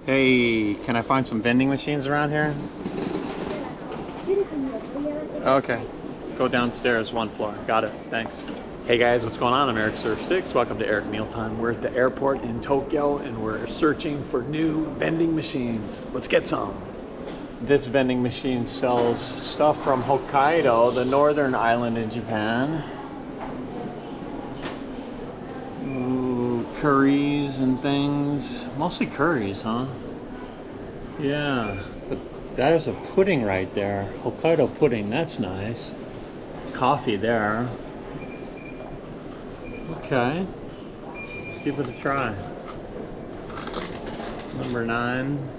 Hey, can I find some vending machines around here? Okay. Go downstairs, one floor. Got it. Thanks. Hey guys, what's going on? I'm Eric Surf 6. Welcome to Eric Mealtime. We're at the airport in Tokyo and we're searching for new vending machines. Let's get some. This vending machine sells stuff from Hokkaido, the northern island in Japan. Ooh, curries and things. Mostly curries, huh? Yeah, but there's a pudding right there. Hokkaido pudding, that's nice. Coffee there. Okay, let's give it a try. Number 9.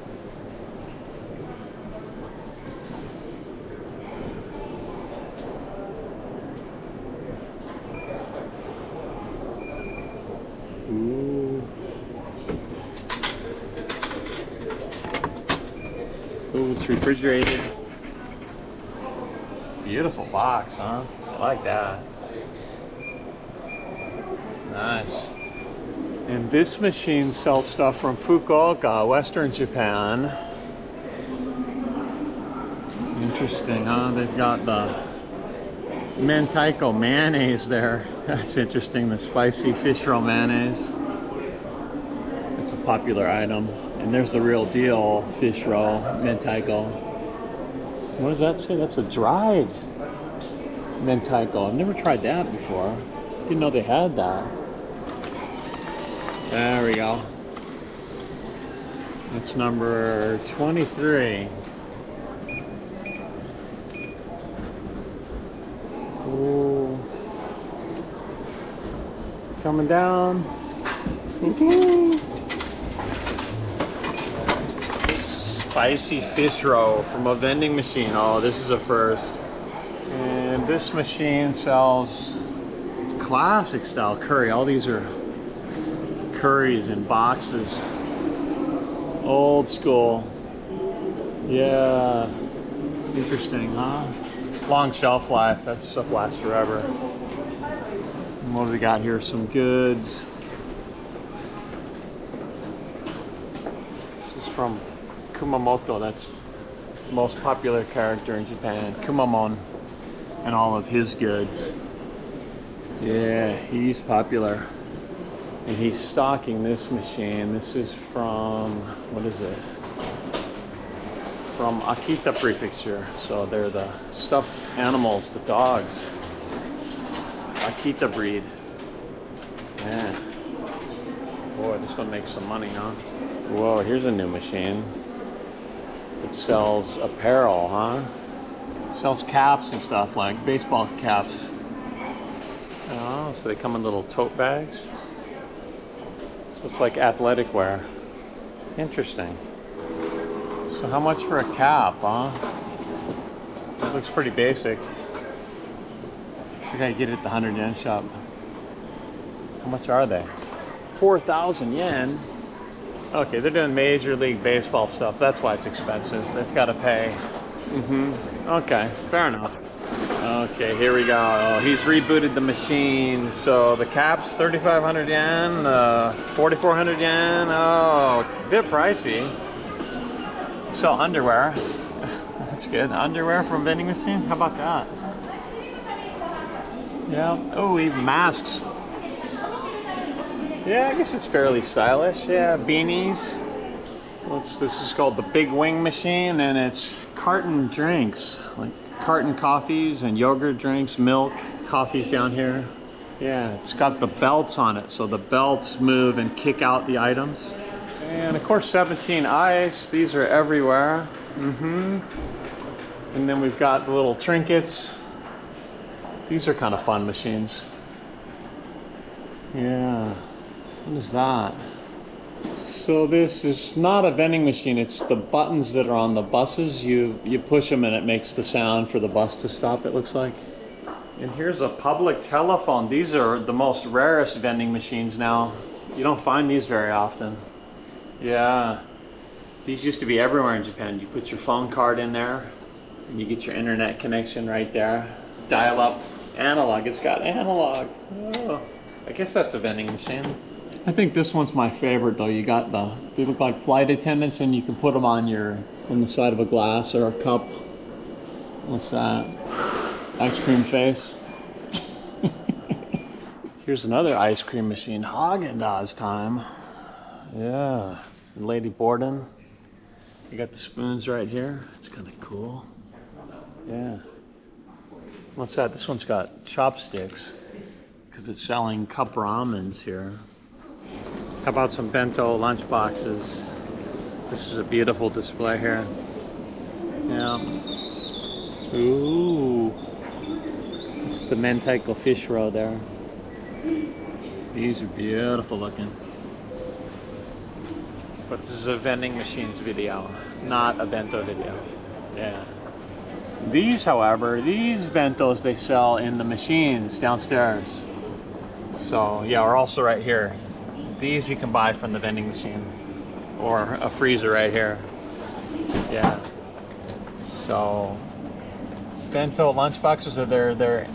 Ooh. Ooh, it's refrigerated. Beautiful box, huh? I like that. Nice. And this machine sells stuff from Fukuoka, Western Japan. Interesting, huh? They've got the Mentaiko mayonnaise there. That's interesting, the spicy fish roe mayonnaise. It's a popular item. And there's the real deal fish roe, Mentaiko. What does that say? That's a dried Mentaiko. I've never tried that before. Didn't know they had that. There we go. That's number 23. Ooh. Coming down. Woohoo. Spicy fish roe from a vending machine. Oh, this is a first. And this machine sells classic style curry. All these are curries in boxes. Old school. Yeah. Interesting, huh? Long shelf life. That stuff lasts forever. And what do we got here? Some goods. This is from Kumamoto. That's the most popular character in Japan. Kumamon and all of his goods. Yeah, he's popular. And he's stocking this machine. This is from, what is it? From Akita Prefecture. So they're the stuffed animals, the dogs. Akita breed. Yeah. Boy, this one makes some money, huh? Whoa, here's a new machine. It sells apparel, huh? It sells caps and stuff, like baseball caps. Oh, so they come in little tote bags. So it's like athletic wear. Interesting. So how much for a cap, huh? That looks pretty basic. Looks like I get it at the 100 yen shop. How much are they? 4,000 yen. Okay, they're doing Major League Baseball stuff. That's why it's expensive. They've got to pay. Okay, fair enough. Okay, here we go. Oh, he's rebooted the machine. So the cap's 3,500 yen, 4,400 yen. Oh, a bit pricey. So underwear. That's good. Underwear from vending machine. How about that? Yeah. Oh, even masks. Yeah, I guess it's fairly stylish. Yeah, beanies. This is called the Big Wing Machine, and it's carton drinks, like carton coffees and yogurt drinks, milk, coffees down here. Yeah, it's got the belts on it, so the belts move and kick out the items. And of course 17 ice, these are everywhere. And then we've got the little trinkets. These are kind of fun machines. Yeah, what is that? So this is not a vending machine, it's the buttons that are on the buses. You push them and it makes the sound for the bus to stop, it looks like. And here's a public telephone. These are the most rarest vending machines now. You don't find these very often. Yeah, these used to be everywhere in Japan. You put your phone card in there and you get your internet connection right there. Dial up analog, it's got analog. Oh, I guess that's a vending machine. I think this one's my favorite though. You got they look like flight attendants, and you can put them on the side of a glass or a cup. What's that? Ice cream face. Here's another ice cream machine. Haagen-Dazs time. Yeah. Lady Borden. You got the spoons right here. It's kind of cool. Yeah. What's that? This one's got chopsticks because it's selling cup ramens here. How about some bento lunch boxes? This is a beautiful display here. Yeah. Ooh. It's the Mentaiko fish roe there. These are beautiful looking. But this is a vending machines video, not a bento video. Yeah. These, however, these bentos they sell in the machines downstairs. So yeah, we're also right here. These you can buy from the vending machine, or a freezer right here. Yeah. So bento lunch boxes are they're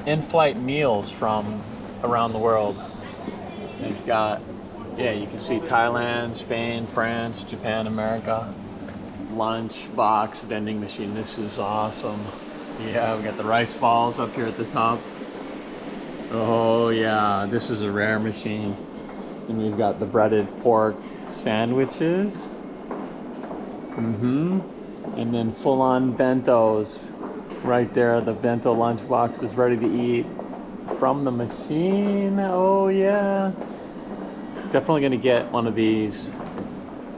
in-flight meals from around the world. They've got, yeah, you can see Thailand, Spain, France, Japan, America. Lunch box vending machine. This is awesome. Yeah, we got the rice balls up here at the top. Oh yeah, this is a rare machine. And we've got the breaded pork sandwiches. And then full-on bentos right there. The bento lunch box is ready to eat from the machine. Oh yeah. Definitely gonna get one of these.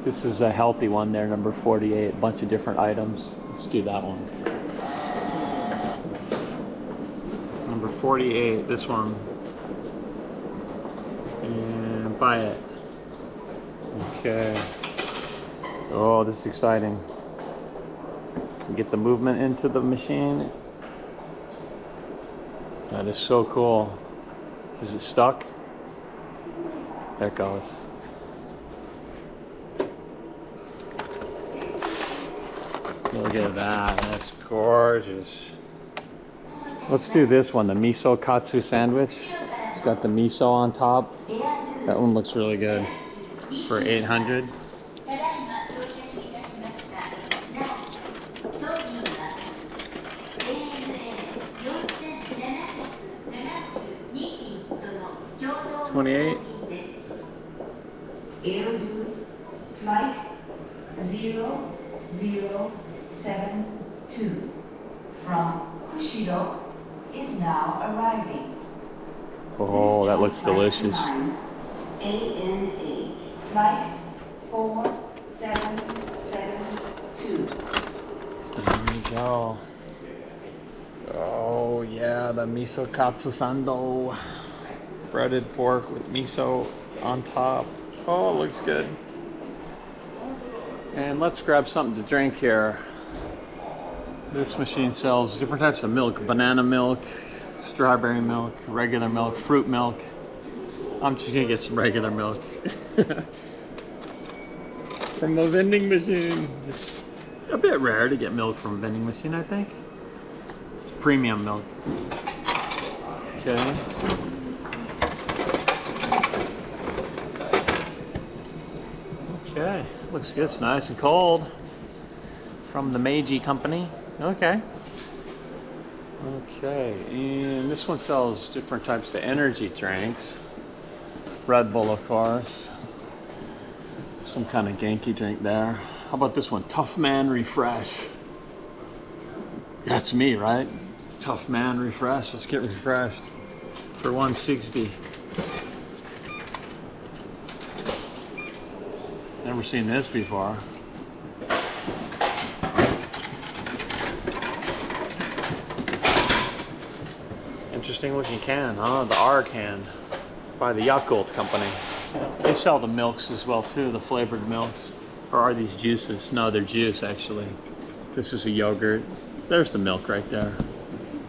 This is a healthy one there, number 48. A bunch of different items. Let's do that one. Number 48, this one. And buy it. Okay. Oh, this is exciting. Get the movement into the machine. That is so cool. Is it stuck? There it goes. Look at that, that's gorgeous. Let's do this one, the miso katsu sandwich. It's got the miso on top. That one looks really good. For 800. $28. Flight 0072 from Kushido is now arriving. Oh, that looks delicious. ANA Flight 4772. There we go. Oh yeah, the miso katsu sando. Breaded pork with miso on top. Oh, it looks good. And let's grab something to drink here. This machine sells different types of milk. Banana milk, strawberry milk, regular milk, fruit milk. I'm just gonna get some regular milk. From the vending machine. It's a bit rare to get milk from a vending machine, I think. It's premium milk. Okay. Okay, looks good. It's nice and cold. From the Meiji company. Okay. Okay, and this one sells different types of energy drinks. Red Bull, of course. Some kind of Genki drink there. How about this one? Tough Man Refresh. That's me, right? Tough Man Refresh. Let's get refreshed. For $160. Never seen this before. Interesting looking can, huh? The R can by the Yakult company. They sell the milks as well too, the flavored milks. Or are these juices? No, they're juice actually. This is a yogurt. There's the milk right there.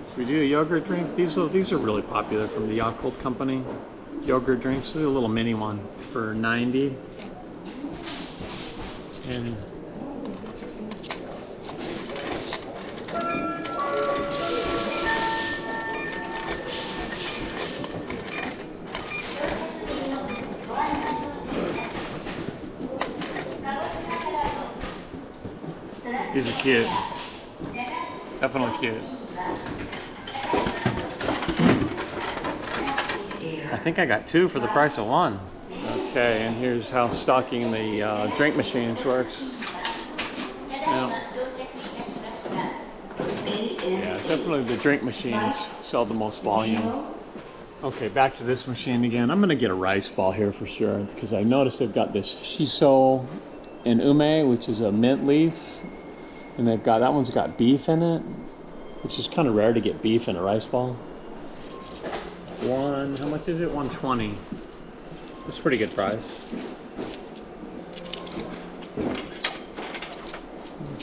Should we do a yogurt drink? These are really popular from the Yakult company. Yogurt drinks. There's a little mini one for 90. And These are cute. Definitely cute. I think I got 2 for the price of 1. Okay, and here's how stocking the drink machines works. Yeah. Yeah, definitely the drink machines sell the most volume. Okay, back to this machine again. I'm gonna get a rice ball here for sure because I noticed they've got this shiso and ume, which is a mint leaf, and they've got that one's got beef in it, which is kind of rare to get beef in a rice ball. How much is it? 120. That's a pretty good price.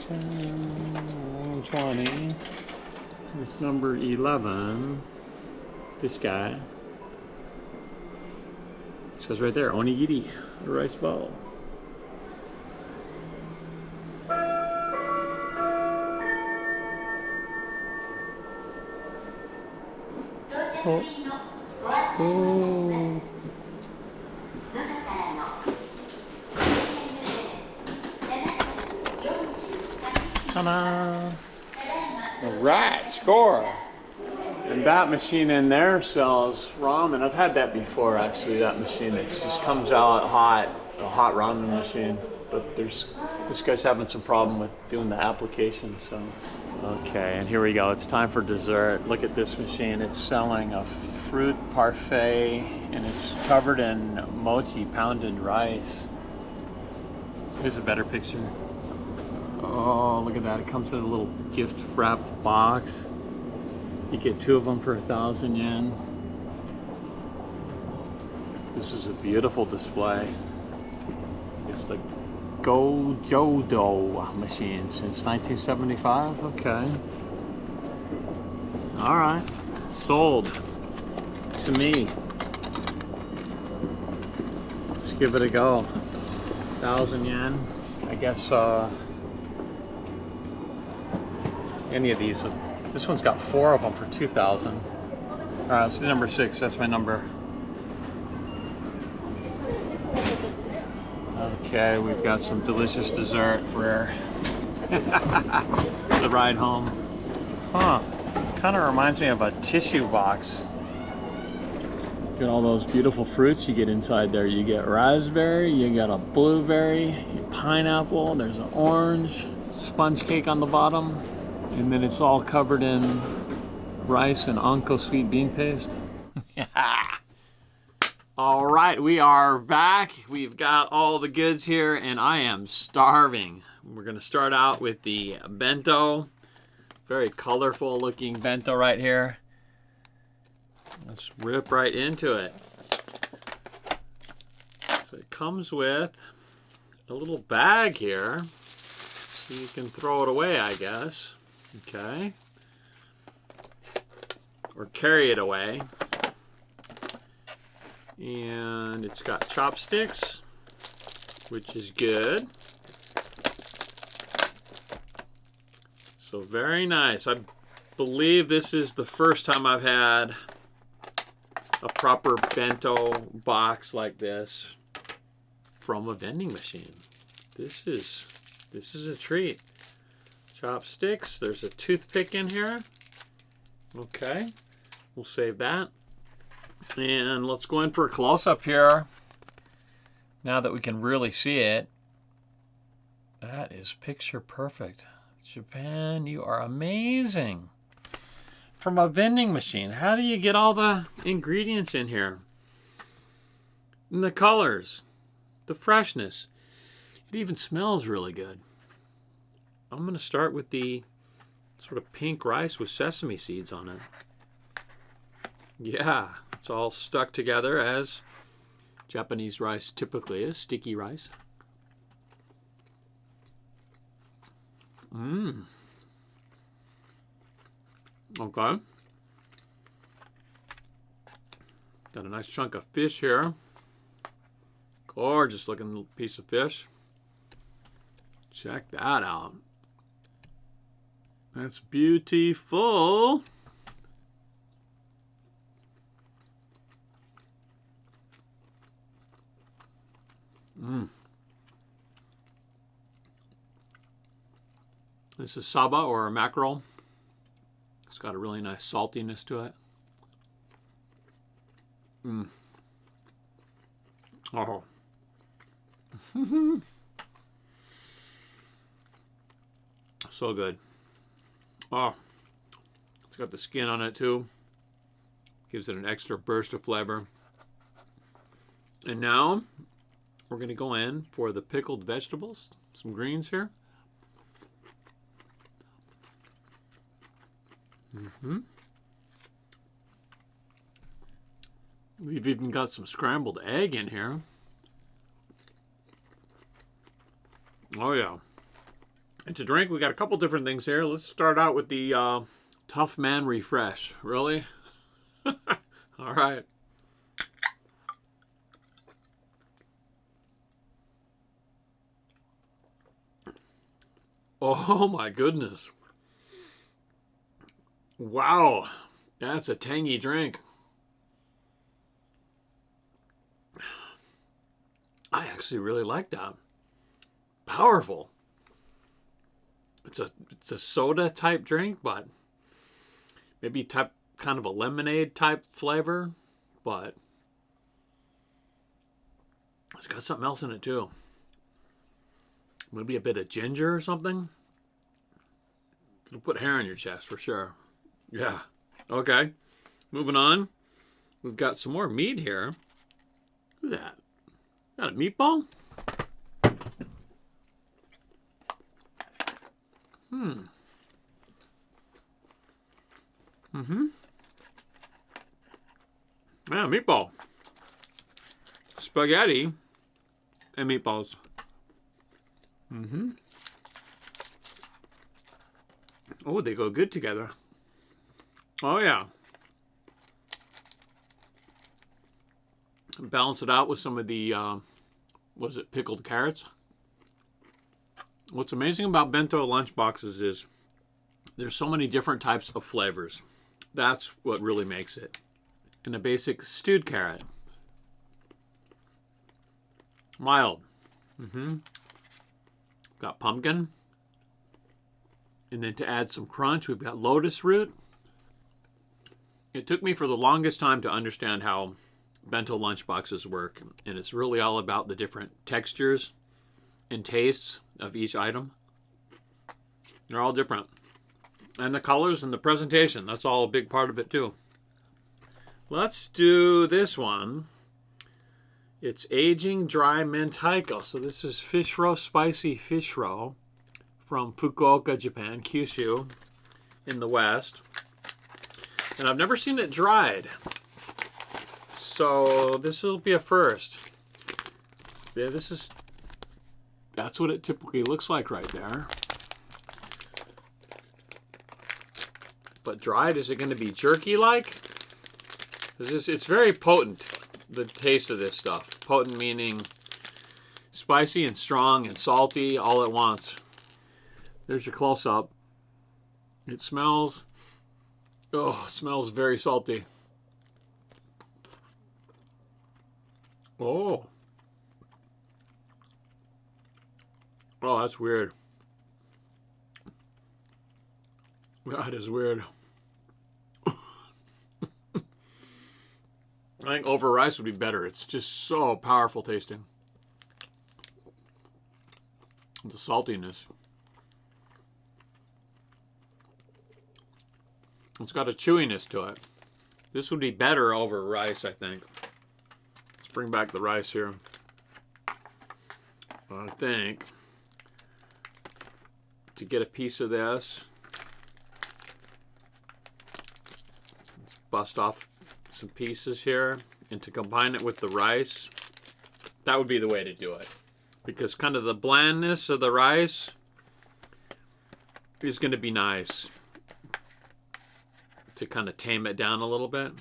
120. It's number 11. This guy. It says right there, Onigiri, a rice ball. Oh. Ta-da! Alright, score! And that machine in there sells ramen. I've had that before actually, that machine. It just comes out hot, a hot ramen machine. But this guy's having some problem with doing the application, so. Okay, and here we go. It's time for dessert. Look at this machine. It's selling a fruit parfait and it's covered in mochi pounded rice. Here's a better picture. Oh, look at that. It comes in a little gift wrapped box. You get 2 of them for 1,000 yen. This is a beautiful display. It's the Gojodo machine since 1975. Okay. All right. Sold to me. Let's give it a go. 1,000 yen. I guess any of these. This one's got 4 of them for 2,000. All right, let's do number 6. That's my number. Okay, we've got some delicious dessert for the ride home. Huh, kind of reminds me of a tissue box. Get all those beautiful fruits you get inside there. You get raspberry, you got a blueberry, pineapple, there's an orange, sponge cake on the bottom, and then it's all covered in rice and anko sweet bean paste. All right, we are back. We've got all the goods here, and I am starving. We're gonna start out with the bento. Very colorful looking bento right here. Let's rip right into it. So it comes with a little bag here, so you can throw it away, I guess. Okay. Or carry it away. And it's got chopsticks, which is good. So very nice. I believe this is the first time I've had a proper bento box like this from a vending machine. This is a treat. Chopsticks. There's a toothpick in here. Okay, we'll save that. And let's go in for a close-up here. Now that we can really see it. That is picture perfect. Japan, you are amazing. From a vending machine, how do you get all the ingredients in here? And the colors, the freshness. It even smells really good. I'm going to start with the sort of pink rice with sesame seeds on it. Yeah, it's all stuck together as Japanese rice typically is, sticky rice. Okay. Got a nice chunk of fish here. Gorgeous looking piece of fish. Check that out. That's beautiful. This is saba or mackerel. It's got a really nice saltiness to it. Oh. So good. Oh. It's got the skin on it too. Gives it an extra burst of flavor. And now we're going to go in for the pickled vegetables. Some greens here. We've even got some scrambled egg in here. Oh yeah. And to drink, we got a couple different things here. Let's start out with the Tough Man Refresh. Really? All right. Oh my goodness. Wow. That's a tangy drink. I actually really like that. Powerful. It's a soda type drink, but maybe kind of a lemonade type flavor, but it's got something else in it too. Maybe a bit of ginger or something. It'll put hair on your chest for sure. Yeah. Okay. Moving on. We've got some more meat here. Who's that? Got a meatball? Yeah, meatball. Spaghetti and meatballs. Oh, they go good together. Oh, yeah. Balance it out with some of the, was it pickled carrots? What's amazing about bento lunchboxes is there's so many different types of flavors. That's what really makes it. And a basic stewed carrot. Mild. Got pumpkin. And then to add some crunch, we've got lotus root. It took me for the longest time to understand how bento lunchboxes work. And it's really all about the different textures and tastes of each item. They're all different. And the colors and the presentation, that's all a big part of it too. Let's do this one. It's aging dry Mentaiko. So this is fish roe, spicy fish roe from Fukuoka, Japan, Kyushu in the West. And I've never seen it dried. So this will be a first. Yeah, that's what it typically looks like right there. But dried, is it going to be jerky-like? It's very potent, the taste of this stuff. Potent meaning spicy and strong and salty all at once. There's your close-up. It smells, it smells very salty. Oh. Oh, that's weird. That is weird. I think over rice would be better. It's just so powerful tasting. The saltiness. It's got a chewiness to it. This would be better over rice, I think. Let's bring back the rice here. I think to get a piece of this, let's bust off some pieces here, and to combine it with the rice, that would be the way to do it, because kind of the blandness of the rice is going to be nice to kind of tame it down a little bit.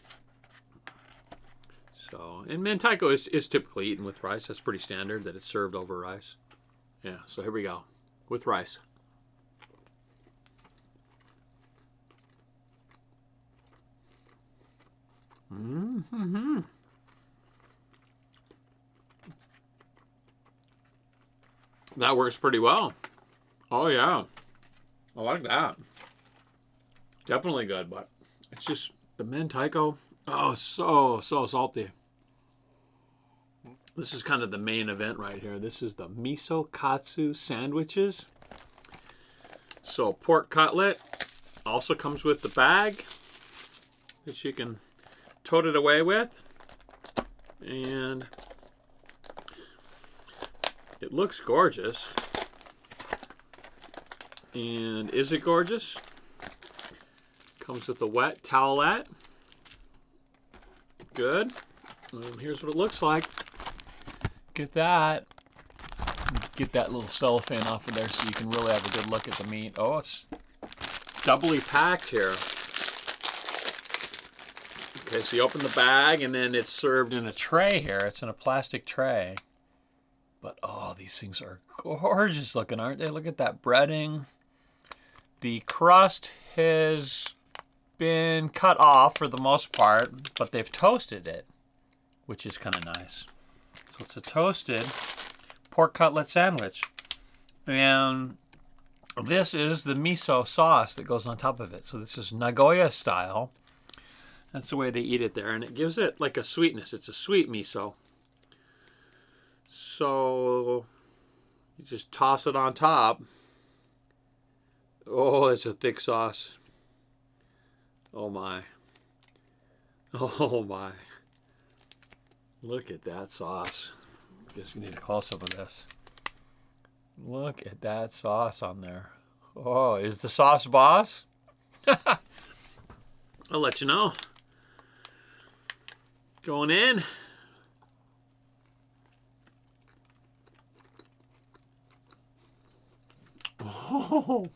So, and Mentaiko is typically eaten with rice. That's pretty standard that it's served over rice. Yeah, so here we go with rice. That works pretty well. Oh yeah. I like that. Definitely good, but it's just the Mentaiko. Oh, so salty. This is kind of the main event right here. This is the Miso Katsu sandwiches. So pork cutlet also comes with the bag that you can tote it away with. And it looks gorgeous. And is it gorgeous? Comes with a wet towelette. Good. And here's what it looks like. Get that. Get that little cellophane off of there so you can really have a good look at the meat. Oh, it's doubly packed here. Okay, so you open the bag and then it's served in a tray here. It's in a plastic tray. But oh, these things are gorgeous looking, aren't they? Look at that breading. The crust has been cut off for the most part, but they've toasted it, which is kind of nice. So it's a toasted pork cutlet sandwich. And this is the miso sauce that goes on top of it. So this is Nagoya style. That's the way they eat it there. And it gives it like a sweetness. It's a sweet miso. So you just toss it on top. Oh, it's a thick sauce. Oh my. Oh my. Look at that sauce. I guess you need a close-up of this. Look at that sauce on there. Oh, is the sauce boss? I'll let you know. Going in. Oh.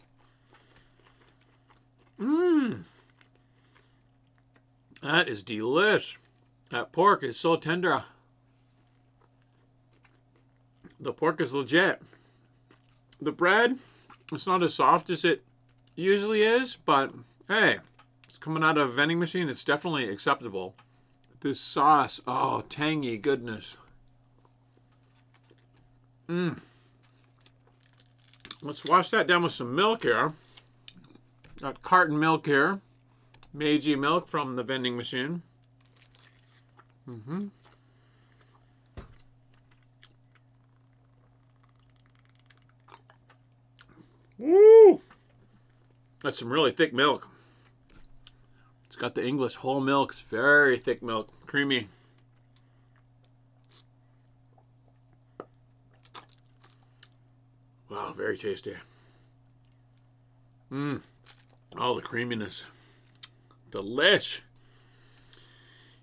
Mmm. That is delish. That pork is so tender. The pork is legit. The bread, it's not as soft as it usually is, but hey, it's coming out of a vending machine. It's definitely acceptable. This sauce, oh, tangy goodness. Mmm. Let's wash that down with some milk here. Got carton milk here. Meiji milk from the vending machine. Woo! That's some really thick milk. It's got the English whole milk. It's very thick milk. Creamy. Wow, very tasty. Mmm. Oh, the creaminess. Delish.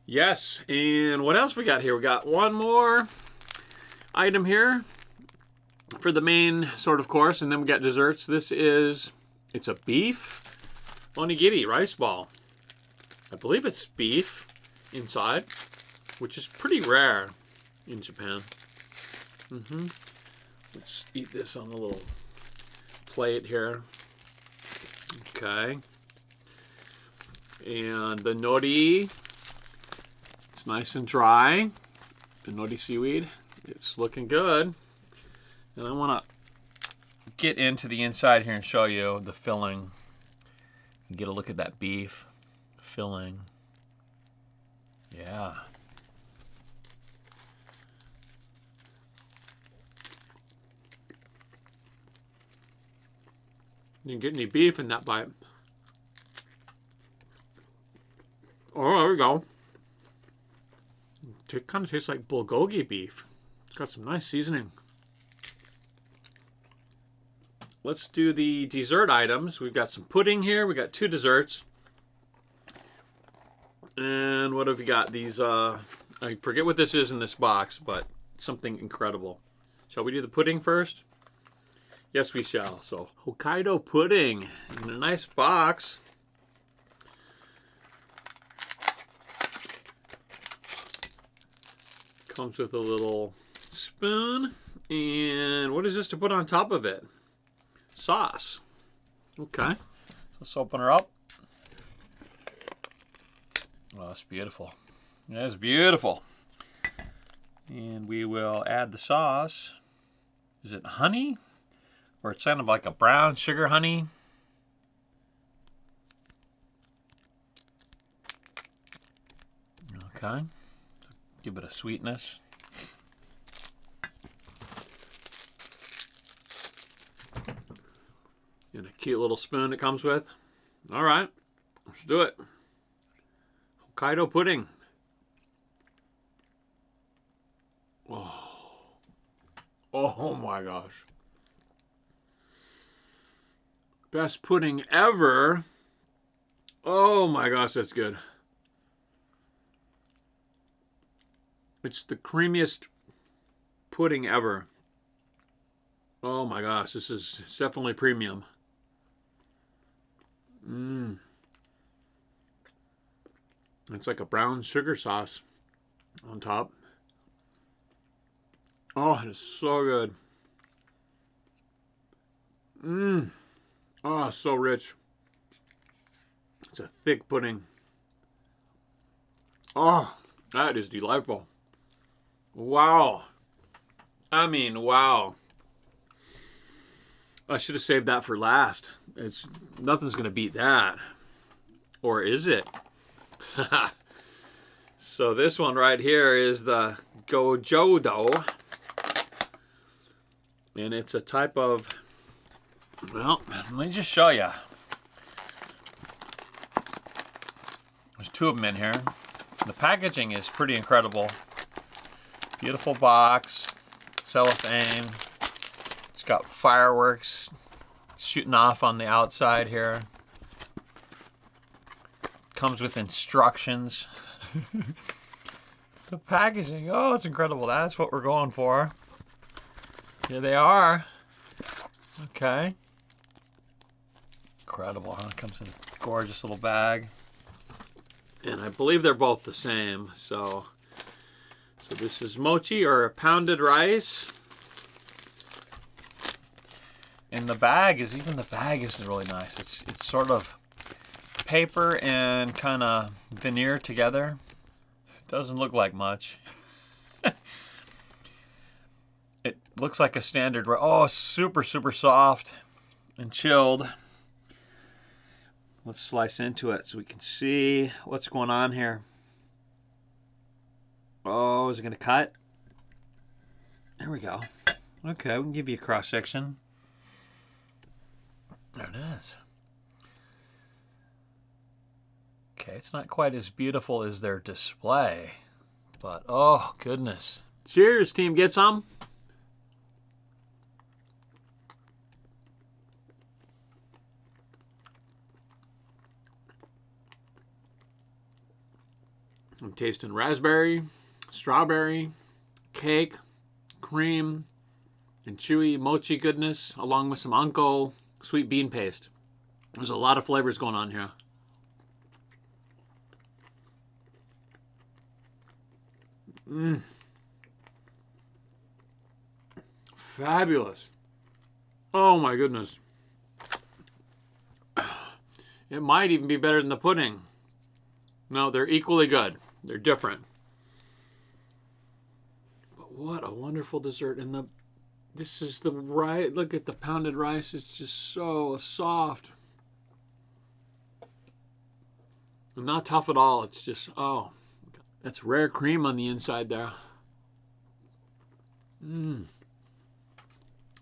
Yes, and what else we got here? We got one more item here for the main sort of course, and then we got desserts. It's a beef onigiri rice ball. I believe it's beef inside, which is pretty rare in Japan. Let's eat this on a little plate here. Okay. And the nori, it's nice and dry. The nori seaweed, it's looking good. And I want to get into the inside here and show you the filling. Get a look at that beef filling. Yeah. You didn't get any beef in that bite. Oh, there we go. It kind of tastes like bulgogi beef. It's got some nice seasoning. Let's do the dessert items. We've got some pudding here. We got two desserts. And what have we got? These, I forget what this is in this box, but something incredible. Shall we do the pudding first? Yes, we shall. So, Hokkaido Pudding in a nice box. Comes with a little spoon. And what is this to put on top of it? Sauce. Okay. Let's open her up. Oh, that's beautiful. That's beautiful. And we will add the sauce. Is it honey? Or it's kind of like a brown sugar honey. Okay. Give it a sweetness. And a cute little spoon it comes with. All right, let's do it. Hokkaido pudding. Oh my gosh. Best pudding ever. Oh my gosh, that's good. It's the creamiest pudding ever. Oh my gosh, this is definitely premium. It's like a brown sugar sauce on top. Oh, it is so good. Oh, so rich. It's a thick pudding. Oh, that is delightful. Wow. I mean, wow. I should have saved that for last. Nothing's going to beat that. Or is it? So this one right here is the Gojo dough. And it's a type of, well, let me just show you. There's two of them in here. The packaging is pretty incredible. Beautiful box, cellophane. It's got fireworks shooting off on the outside here. Comes with instructions. The packaging, oh, it's incredible. That's what we're going for. Here they are. Okay. Incredible, huh? Comes in a gorgeous little bag. And I believe they're both the same. So this is mochi, or pounded rice. And the bag is really nice. It's sort of paper and kind of veneer together. Doesn't look like much. It looks like a standard. Oh, super, super soft and chilled. Let's slice into it so we can see what's going on here. Oh, is it going to cut? There we go. Okay, we can give you a cross section. There it is. Okay, it's not quite as beautiful as their display, but oh goodness. Cheers, team, get some. I'm tasting raspberry, strawberry, cake, cream, and chewy mochi goodness, along with some anko sweet bean paste. There's a lot of flavors going on here. Fabulous. Oh my goodness. It might even be better than the pudding. No, they're equally good. They're different. But what a wonderful dessert. And this is the rice. Look at the pounded rice. It's just so soft. And not tough at all. It's just, oh, that's rare cream on the inside there.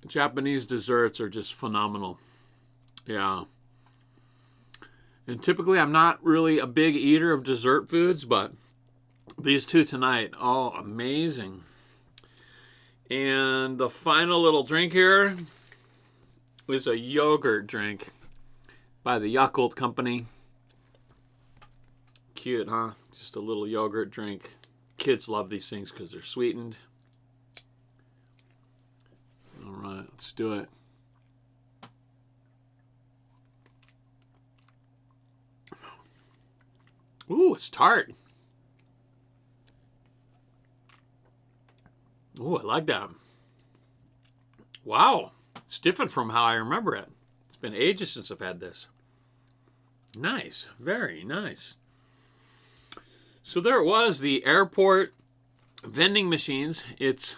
Japanese desserts are just phenomenal. Yeah. And typically I'm not really a big eater of dessert foods, but these two tonight, oh, amazing. And the final little drink here is a yogurt drink by the Yakult company. Cute, huh? Just a little yogurt drink. Kids love these things because they're sweetened. All right, let's do it. Ooh, it's tart. Ooh, I like that. Wow, it's different from how I remember it. It's been ages since I've had this. Nice, very nice. So there it was, the airport vending machines. It's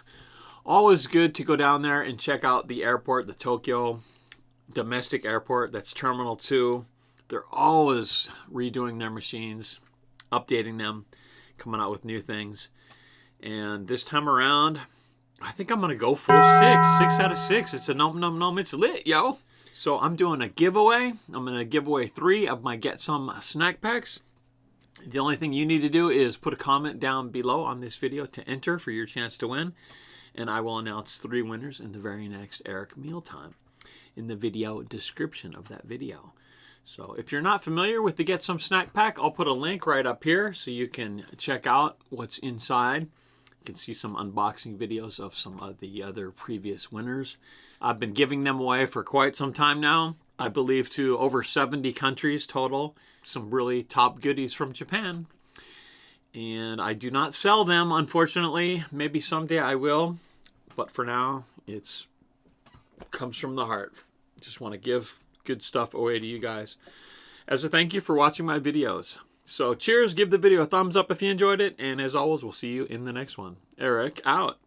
always good to go down there and check out the airport, the Tokyo domestic airport. That's Terminal 2. They're always redoing their machines, updating them, coming out with new things. And this time around, I think I'm going to go full 6. 6 out of 6. It's a num num num. It's lit, yo. So I'm doing a giveaway. I'm going to give away 3 of my Get Some snack packs. The only thing you need to do is put a comment down below on this video to enter for your chance to win. And I will announce 3 winners in the very next Eric Mealtime in the video description of that video. So if you're not familiar with the Get Some snack pack, I'll put a link right up here so you can check out what's inside. You can see some unboxing videos of some of the other previous winners. I've been giving them away for quite some time now. I believe to over 70 countries total. Some really top goodies from Japan. And I do not sell them, unfortunately. Maybe someday I will. But for now, it comes from the heart. Just want to give good stuff away to you guys as a thank you for watching my videos. So cheers, give the video a thumbs up if you enjoyed it, and as always, we'll see you in the next one. Eric out.